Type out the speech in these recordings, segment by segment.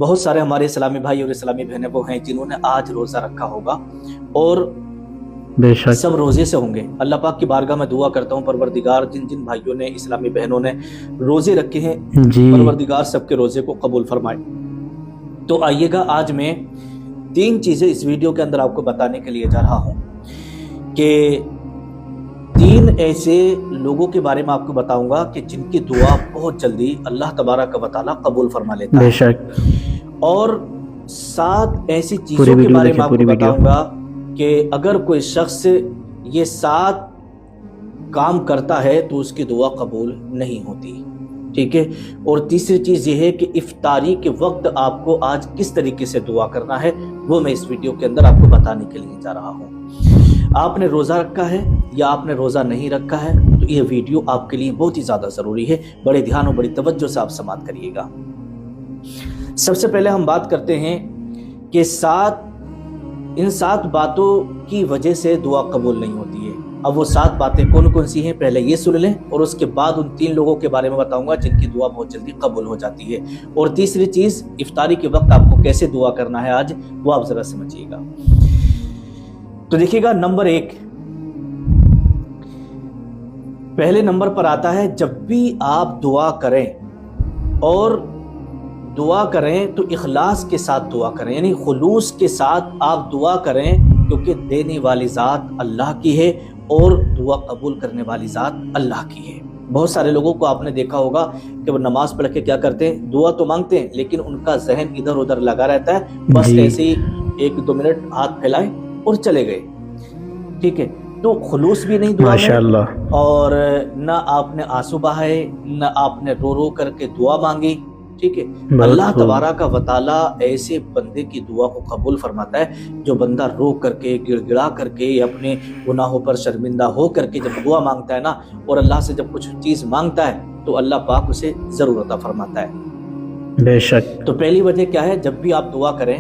بہت سارے ہمارے اسلامی بھائی اور اسلامی بہنیں وہ ہیں جنہوں نے آج روزہ رکھا ہوگا اور بے شک سب روزے سے ہوں گے۔ اللہ پاک کی بارگاہ میں دعا کرتا ہوں پروردگار جن جن بھائیوں نے اسلامی بہنوں نے روزے رکھے ہیں جی پروردگار سب کے روزے کو قبول فرمائے۔ تو آئیے گا آج میں 3 چیزیں اس ویڈیو کے اندر آپ کو بتانے کے لیے جا رہا ہوں کہ 3 ایسے لوگوں کے بارے میں آپ کو بتاؤں گا کہ جن کی دعا بہت جلدی اللہ تبارک و تعالیٰ قبول فرما لیتا بے ہے، شک اور 7 ایسی پوری چیزوں کے ویڈیو بارے میں دیکھیں، آپ کو پوری ویڈیو بتاؤں گا کہ اگر کوئی شخص یہ 7 کام کرتا ہے تو اس کی دعا قبول نہیں ہوتی، ٹھیک ہے۔ اور تیسری چیز یہ ہے کہ افطاری کے وقت آپ کو آج کس طریقے سے دعا کرنا ہے وہ میں اس ویڈیو کے اندر آپ کو بتانے کے لیے جا رہا ہوں۔ آپ نے روزہ رکھا ہے یا آپ نے روزہ نہیں رکھا ہے تو یہ ویڈیو آپ کے لیے بہت ہی زیادہ ضروری ہے، بڑے دھیان اور بڑی توجہ سے آپ سماعت کریے گا۔ سب سے پہلے ہم بات کرتے ہیں کہ ان 7 باتوں کی وجہ سے دعا قبول نہیں ہوتی ہے۔ اب وہ 7 باتیں کون کون سی ہیں پہلے یہ سن لیں، اور اس کے بعد ان 3 لوگوں کے بارے میں بتاؤں گا جن کی دعا بہت جلدی قبول ہو جاتی ہے۔ اور تیسری چیز افطاری کے وقت آپ کو کیسے دعا کرنا ہے آج وہ آپ ذرا سمجھیے گا۔ تو دیکھیے گا، نمبر 1 پہلے نمبر پر آتا ہے جب بھی آپ دعا کریں اور دعا کریں تو اخلاص کے ساتھ دعا کریں، یعنی خلوص کے ساتھ آپ دعا کریں، کیونکہ دینے والی ذات اللہ کی ہے اور دعا قبول کرنے والی ذات اللہ کی ہے۔ بہت سارے لوگوں کو آپ نے دیکھا ہوگا کہ وہ نماز پڑھ کے کیا کرتے ہیں، دعا تو مانگتے ہیں لیکن ان کا ذہن ادھر ادھر لگا رہتا ہے، بس ایسے ہی 1-2 منٹ ہاتھ پھیلائے اور چلے گئے، ٹھیک ہے۔ تو خلوص بھی نہیں دعا ماشاء میں، اللہ، اور نہ آپ نے آنسو بہائے، نہ آپ نے رو رو کر کے دعا مانگی، ٹھیک ہے۔ اللہ تبارک و تعالیٰ ایسے بندے کی دعا کو قبول فرماتا ہے جو بندہ رو کر کے، گڑ گڑا کر کے، اپنے گناہوں پر شرمندہ ہو کر کے جب دعا مانگتا ہے نا، اور اللہ سے جب کچھ چیز مانگتا ہے تو اللہ پاک اسے ضرور عطا فرماتا ہے۔ بے شک تو پہلی وجہ کیا ہے، جب بھی آپ دعا کریں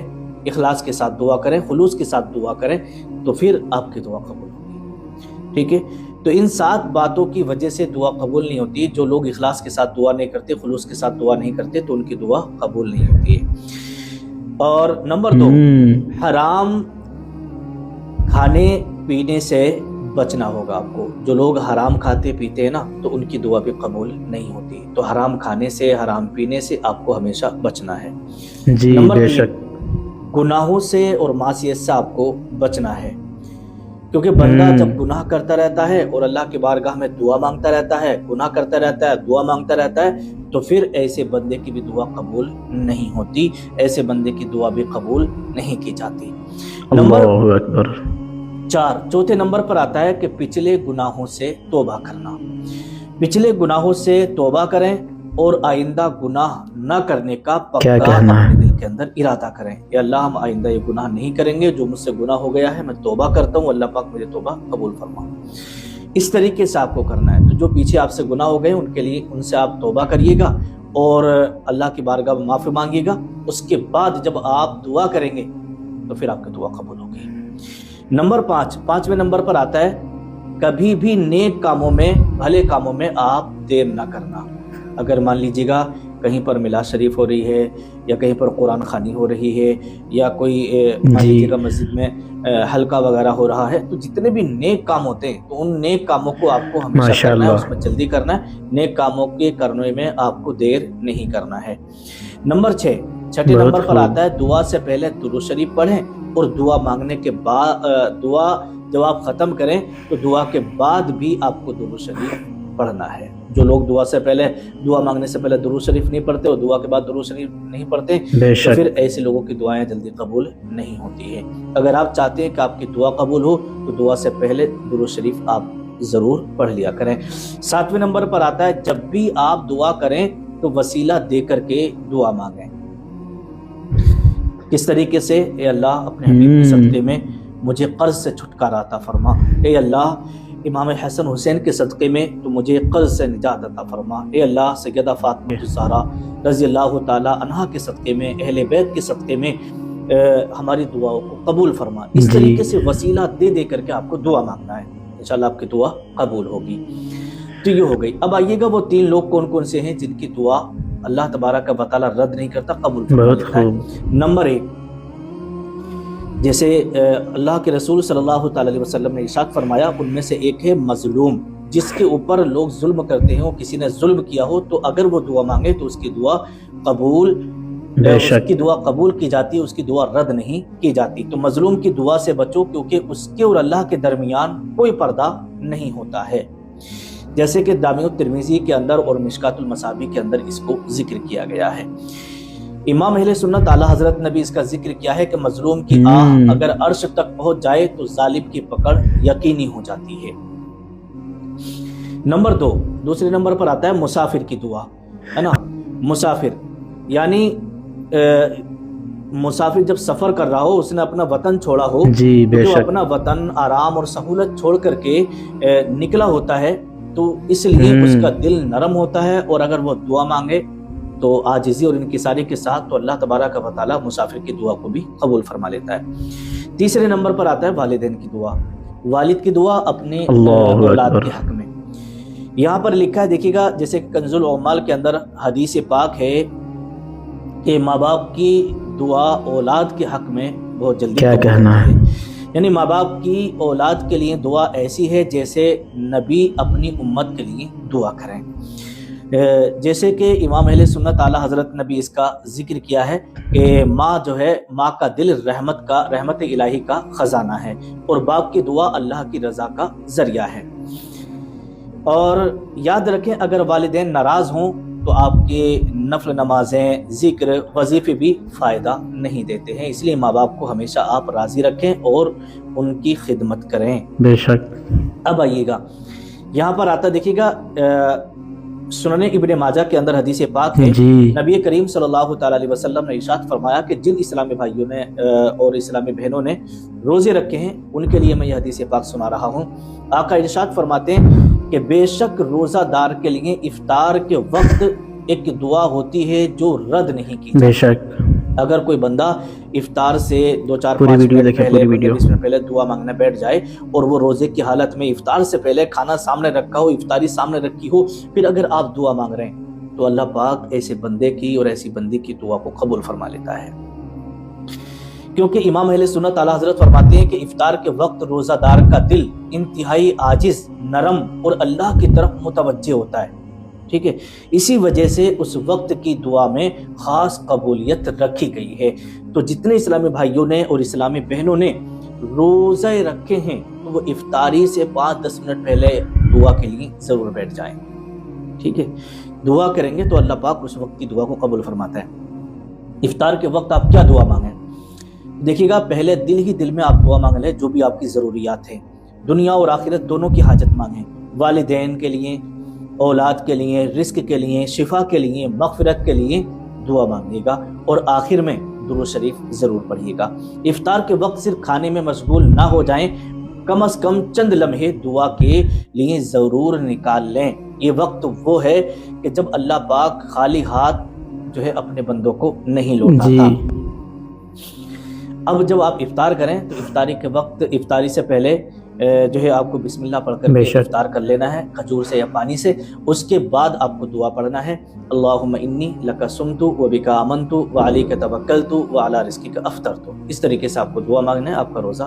اخلاص کے ساتھ دعا کریں، خلوص کے ساتھ دعا کریں تو پھر آپ کی دعا قبول ہوگی، ٹھیک ہے۔ تو ان 7 باتوں کی وجہ سے دعا قبول نہیں ہوتی۔ جو لوگ اخلاص کے ساتھ دعا نہیں کرتے، خلوص کے ساتھ دعا نہیں کرتے تو ان کی دعا قبول نہیں ہوتی ہے۔ اور نمبر 2 حرام کھانے پینے سے بچنا ہوگا آپ کو۔ جو لوگ حرام کھاتے پیتے ہیں نا تو ان کی دعا بھی قبول نہیں ہوتی، تو حرام کھانے سے، حرام پینے سے آپ کو ہمیشہ بچنا ہے۔ جی نمبر بے 3 شک گناہوں سے اور معصیت سے آپ کو بچنا ہے، کیونکہ بندہ جب گناہ کرتا رہتا ہے اور اللہ کی بارگاہ میں دعا مانگتا رہتا ہے، گناہ کرتا رہتا ہے، دعا مانگتا رہتا ہے، تو پھر ایسے بندے کی بھی دعا قبول نہیں ہوتی، ایسے بندے کی دعا بھی قبول نہیں کی جاتی۔ نمبر اللہ اکبر 4 چوتھے نمبر پر آتا ہے کہ پچھلے گناہوں سے توبہ کرنا۔ پچھلے گناہوں سے توبہ کریں اور آئندہ گناہ نہ کرنے کا کیا پکا کہنا ہے؟ اپنے دل کے اندر ارادہ کریں، اے اللہ ہم آئندہ یہ گناہ نہیں کریں گے، جو مجھ سے گناہ ہو گیا ہے میں توبہ کرتا ہوں، اللہ پاک مجھے توبہ قبول فرما۔ اس طریقے سے آپ کو کرنا ہے۔ تو جو پیچھے آپ سے گناہ ہو گئے ان کے لیے، ان سے آپ توبہ کریے گا اور اللہ کی بارگاہ میں معافی مانگیے گا۔ اس کے بعد جب آپ دعا کریں گے تو پھر آپ کی دعا قبول ہوگی۔ نمبر 5 نمبر پر آتا ہے کبھی بھی نیک کاموں میں، بھلے کاموں میں آپ دیر نہ کرنا۔ اگر مان لیجیے گا کہیں پر میلاد شریف ہو رہی ہے یا کہیں پر قرآن خوانی ہو رہی ہے یا کوئی مان لیجیے گا مسجد میں حلقہ وغیرہ ہو رہا ہے، تو جتنے بھی نیک کام ہوتے ہیں تو ان نیک کاموں کو آپ کو ہمیشہ ماشاء کرنا ہے، اللہ اس میں جلدی کرنا ہے، نیک کاموں کے کرنے میں آپ کو دیر نہیں کرنا ہے۔ نمبر 6 نمبر پر آتا ہے دعا سے پہلے درود شریف پڑھیں، اور دعا مانگنے کے بعد دعا جب آپ ختم کریں تو دعا کے بعد بھی آپ کو درود شریف پڑھنا ہے۔ جو لوگ دعا مانگنے سے پہلے درود شریف نہیں پڑھتے اور دعا کے بعد درود شریف نہیں پڑھتے تو پھر ایسے لوگوں کی دعائیں جلدی قبول نہیں ہوتی ہیں۔ اگر آپ چاہتے ہیں کہ آپ کی دعا قبول ہو تو دعا سے پہلے درود شریف آپ ضرور پڑھ لیا کریں۔ 7ویں نمبر پر آتا ہے جب بھی آپ دعا کریں تو وسیلہ دے کر کے دعا مانگیں۔ کس طریقے سے؟ اے اللہ اپنے حبیب کے صدقے میں مجھے قرض سے چھٹکارا عطا فرما، اے اللہ امام حسن حسین کے صدقے میں تو مجھے قرض سے نجات عطا فرما، اے اللہ سیدہ فاطمہ الزہرا رضی اللہ تعالی عنہا کے صدقے میں، اہل بیت کے صدقے میں ہماری دعاؤں کو قبول فرما۔ اس طریقے سے وسیلہ دے دے کر کے آپ کو دعا مانگنا ہے، انشاءاللہ آپ کی دعا قبول ہوگی۔ تو یہ ہو گئی۔ اب آئیے گا وہ 3 لوگ کون کون سے ہیں جن کی دعا اللہ تبارک و تعالی رد نہیں کرتا، قبول فرما بہت لیتا ہے۔ خوب۔ نمبر 1، جیسے اللہ کے رسول صلی اللہ تعالی علیہ وسلم نے ارشاد فرمایا، ان میں سے ایک ہے مظلوم، جس کے اوپر لوگ ظلم کرتے ہیں، کسی نے ظلم کیا ہو تو اگر وہ دعا مانگے تو اس کی دعا قبول بے اس شک کی دعا قبول کی جاتی ہے، اس کی دعا رد نہیں کی جاتی۔ تو مظلوم کی دعا سے بچو، کیونکہ اس کے اور اللہ کے درمیان کوئی پردہ نہیں ہوتا ہے، جیسے کہ جامع الترمذی کے اندر اور مشکات المصابیح کے اندر اس کو ذکر کیا گیا ہے۔ امام اہل سنت اعلیٰ حضرت نے بھی اس کا ذکر کیا ہے کہ مظلوم کی آہ اگر عرش تک پہنچ جائے تو ظالم کی پکڑ یقینی ہو جاتی ہے۔ نمبر 2، دوسرے نمبر پر آتا ہے مسافر کی دعا، ہے نا۔ مسافر یعنی مسافر جب سفر کر رہا ہو، اس نے اپنا وطن چھوڑا ہو، جی بے جو شک، اپنا وطن آرام اور سہولت چھوڑ کر کے نکلا ہوتا ہے، تو اس لیے اس کا دل نرم ہوتا ہے، اور اگر وہ دعا مانگے تو عاجزی اور انکساری کے ساتھ، تو اللہ تبارک و تعالی مسافر کی دعا کو بھی قبول فرما لیتا ہے۔ تیسرے نمبر پر آتا ہے والدین کی دعا، والد کی دعا اپنے اللہ اولاد اکبر۔ کے حق میں۔ یہاں پر لکھا ہے، دیکھیے گا، جیسے کنز العمال کے اندر حدیث پاک ہے کہ ماں باپ کی دعا اولاد کے حق میں بہت جلدی کیا قبول کہنا ہوتی ہے۔ یعنی ماں باپ کی اولاد کے لیے دعا ایسی ہے جیسے نبی اپنی امت کے لیے دعا کریں۔ جیسے کہ امام اہل سنت اعلیٰ حضرت نے بھی اس کا ذکر کیا ہے کہ ماں جو ہے، ماں کا دل رحمت الہی کا خزانہ ہے، اور باپ کی دعا اللہ کی رضا کا ذریعہ ہے۔ اور یاد رکھیں، اگر والدین ناراض ہوں تو آپ کے نفل نمازیں، ذکر، وظیفے بھی فائدہ نہیں دیتے ہیں، اس لیے ماں باپ کو ہمیشہ آپ راضی رکھیں اور ان کی خدمت کریں۔ بے شک۔ اب آئیے گا، یہاں پر آتا دیکھیے گا، سنن ابن ماجہ کے اندر حدیث پاک ہے، جی نبی کریم صلی اللہ تعالی علیہ وسلم نے ارشاد فرمایا کہ جن اسلامی بھائیوں نے اور اسلامی بہنوں نے روزے رکھے ہیں، ان کے لیے میں یہ حدیث پاک سنا رہا ہوں۔ آقا ارشاد فرماتے ہیں کہ بے شک روزہ دار کے لیے افطار کے وقت ایک دعا ہوتی ہے جو رد نہیں کی بے جاتی۔ شک۔ اگر کوئی بندہ افطار سے 2-4 پوری 5 ویڈیو منٹ دیکھیں، پہلے، پوری ویڈیو۔ 20 منٹ پہلے دعا مانگنے بیٹھ جائے، اور وہ روزے کی حالت میں افطار سے پہلے کھانا سامنے رکھا ہو، افطاری سامنے رکھی ہو، پھر اگر آپ دعا مانگ رہے ہیں تو اللہ پاک ایسے بندے کی اور ایسی بندی کی دعا کو قبول فرما لیتا ہے، کیونکہ امام اہل سنت اعلیٰ حضرت فرماتے ہیں کہ افطار کے وقت روزہ دار کا دل انتہائی عاجز، نرم اور اللہ کی طرف متوجہ ہوتا ہے، ٹھیک ہے۔ اسی وجہ سے اس وقت کی دعا میں خاص قبولیت رکھی گئی ہے۔ تو جتنے اسلامی بھائیوں نے اور اسلامی بہنوں نے روزے رکھے ہیں، تو وہ افطاری سے 5-10 منٹ پہلے دعا کے لیے ضرور بیٹھ جائیں، ٹھیک ہے۔ دعا کریں گے تو اللہ پاک اس وقت کی دعا کو قبول فرماتا ہے۔ افطار کے وقت آپ کیا دعا مانگیں؟ دیکھیے گا، پہلے دل ہی دل میں آپ دعا مانگ لیں، جو بھی آپ کی ضروریات ہیں، دنیا اور آخرت دونوں کی حاجت مانگیں، والدین کے لیے، اولاد کے لیے، رزق کے لیے، شفا کے لیے، مغفرت کے لیے دعا مانگیے گا، اور آخر میں درود شریف ضرور پڑھیے گا۔ افطار کے وقت صرف کھانے میں مشغول نہ ہو جائیں، کم از کم چند لمحے دعا کے لیے ضرور نکال لیں۔ یہ وقت وہ ہے کہ جب اللہ پاک خالی ہاتھ جو ہے اپنے بندوں کو نہیں لوٹاتا۔ جی۔ اب جب آپ افطار کریں تو افطاری کے وقت، افطاری سے پہلے جو ہے آپ کو بسم اللہ پڑھ کر بے کے شک۔ افطار کر لینا ہے، کھجور سے یا پانی سے۔ اس کے بعد آپ کو دعا پڑھنا ہے، اللہم انی لک صمت وبک آمنت وعلیک توکلت وعلی رزقک افطرت۔ اس طریقے سے آپ کو دعا مانگنا ہے، آپ کا روزہ